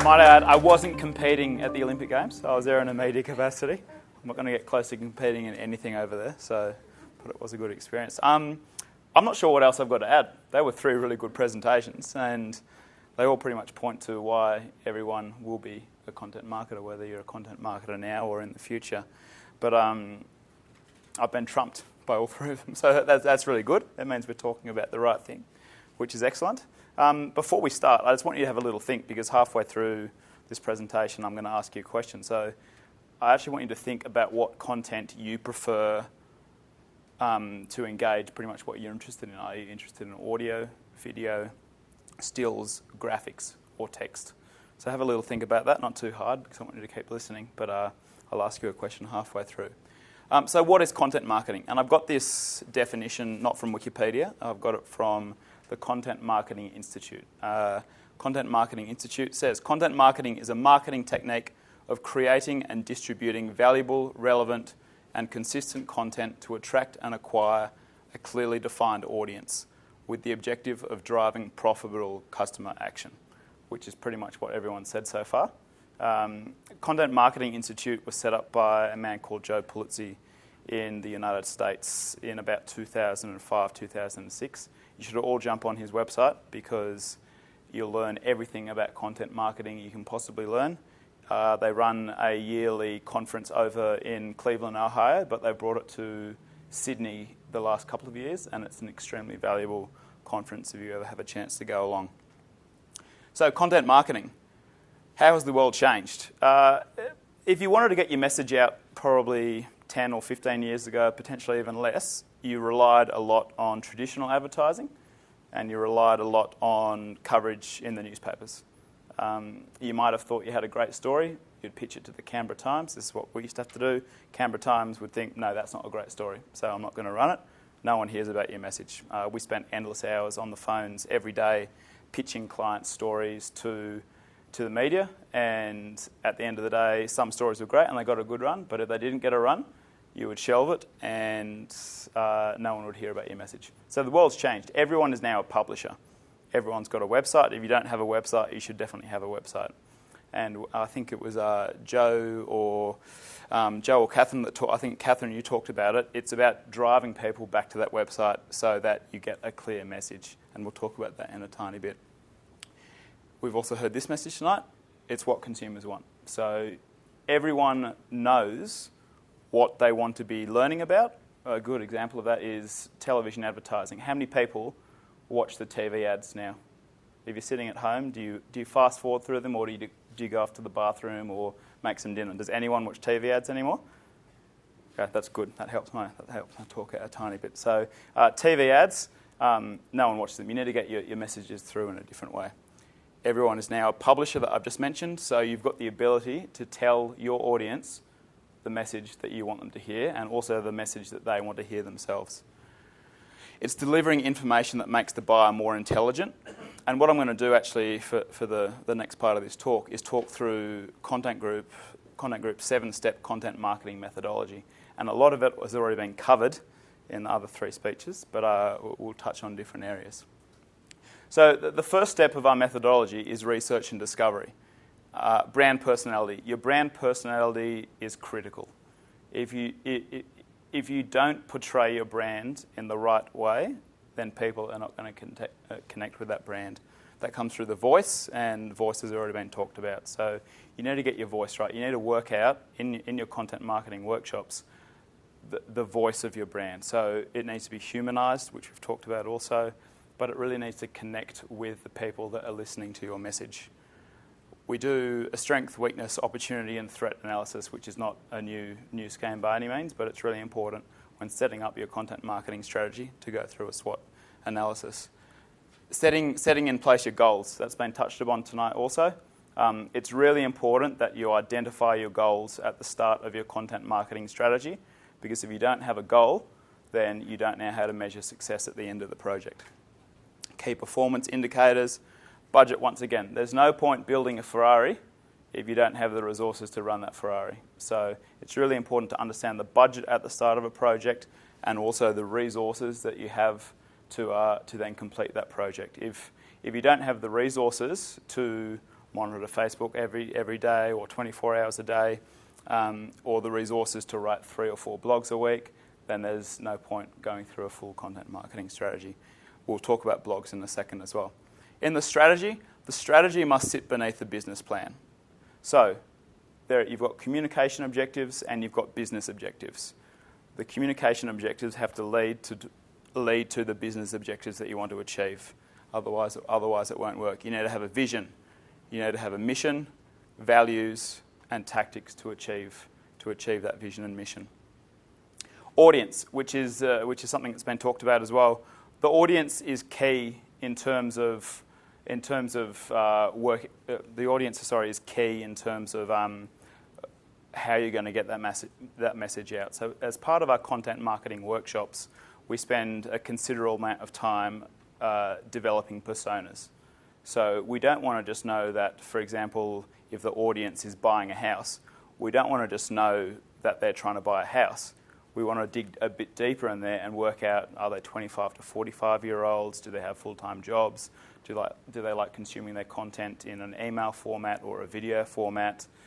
Might add, I wasn't competing at the Olympic Games. I was there in a media capacity. I'm not going to get close to competing in anything over there, but it was a good experience. I'm not sure what else I've got to add. They were 3 really good presentations, and they all pretty much point to why everyone will be a content marketer, whether you're a content marketer now or in the future. But I've been trumped by all 3 of them, so that's really good. It means we're talking about the right thing, which is excellent. Before we start, I just want you to have a little think, because halfway through this presentation I'm going to ask you a question. So I actually want you to think about what content you prefer to engage, pretty much what you're interested in. Are you interested in audio, video, stills, graphics, or text? So have a little think about that, not too hard, because I want you to keep listening, but I'll ask you a question halfway through. So what is content marketing? And I've got this definition not from Wikipedia, I've got it from the Content Marketing Institute. Content Marketing Institute says, content marketing is a marketing technique of creating and distributing valuable, relevant, and consistent content to attract and acquire a clearly defined audience with the objective of driving profitable customer action, which is pretty much what everyone said so far. Content Marketing Institute was set up by a man called Joe Pulizzi in the United States in about 2005, 2006. You should all jump on his website, because you'll learn everything about content marketing you can possibly learn. They run a yearly conference over in Cleveland, Ohio, but they brought it to Sydney the last couple of years, and it's an extremely valuable conference if you ever have a chance to go along. So content marketing. How has the world changed? If you wanted to get your message out probably 10 or 15 years ago, potentially even less, you relied a lot on traditional advertising, and you relied a lot on coverage in the newspapers. You might have thought you had a great story, you'd pitch it to the Canberra Times. This is what we used to have to do. Canberra Times would think, no, that's not a great story, so I'm not going to run it. No one hears about your message. We spent endless hours on the phones every day pitching client stories to the media, and at the end of the day, some stories were great and they got a good run, but if they didn't get a run, you would shelve it, and no one would hear about your message. So the world's changed. Everyone is now a publisher. Everyone's got a website. If you don't have a website, you should definitely have a website. And I think it was Joe or Catherine that talked. I think Catherine, you talked about it. It's about driving people back to that website so that you get a clear message. And we'll talk about that in a tiny bit. We've also heard this message tonight. It's what consumers want. So everyone knows what they want to be learning about. A good example of that is television advertising. How many people watch the TV ads now? If you're sitting at home, do you fast forward through them, or do you go off to the bathroom or make some dinner? Does anyone watch TV ads anymore? Okay, that's good. That helps me talk a tiny bit. So TV ads, no one watches them. You need to get your messages through in a different way. Everyone is now a publisher that I've just mentioned, so you've got the ability to tell your audience the message that you want them to hear, and also the message that they want to hear themselves. It's delivering information that makes the buyer more intelligent. And what I'm going to do actually for the next part of this talk is talk through Content Group's 7-step content marketing methodology. And a lot of it has already been covered in the other 3 speeches, but we'll touch on different areas. So the first step of our methodology is research and discovery. Brand personality. Your brand personality is critical. If you don't portray your brand in the right way, then people are not going to connect with that brand. That comes through the voice, and voice has already been talked about. So you need to get your voice right. You need to work out in your content marketing workshops the voice of your brand. So it needs to be humanised, which we've talked about also, but it really needs to connect with the people that are listening to your message. We do a strength, weakness, opportunity and threat analysis, which is not a new scheme by any means, but it's really important when setting up your content marketing strategy to go through a SWOT analysis. Setting in place your goals. That's been touched upon tonight also. It's really important that you identify your goals at the start of your content marketing strategy, because if you don't have a goal, then you don't know how to measure success at the end of the project. Key performance indicators. Budget, once again. There's no point building a Ferrari if you don't have the resources to run that Ferrari. So it's really important to understand the budget at the start of a project, and also the resources that you have to then complete that project. If you don't have the resources to monitor Facebook every day or 24 hours a day, or the resources to write 3 or 4 blogs a week, then there's no point going through a full content marketing strategy. We'll talk about blogs in a second as well. In the strategy must sit beneath the business plan. So there you've got communication objectives and you've got business objectives. The communication objectives have to lead to the business objectives that you want to achieve. Otherwise it won't work. You need to have a vision. You need to have a mission, values, and tactics to achieve that vision and mission. Audience, which is something that's been talked about as well. The audience is key in terms of work. The audience, is key in terms of how you're going to get that message out. So, as part of our content marketing workshops, we spend a considerable amount of time developing personas. So we don't want to just know that, for example, if the audience is buying a house, we don't want to just know that they're trying to buy a house. We want to dig a bit deeper in there and work out, are they 25 to 45-year-olds? Do they have full-time jobs? Do they like consuming their content in an email format or a video format?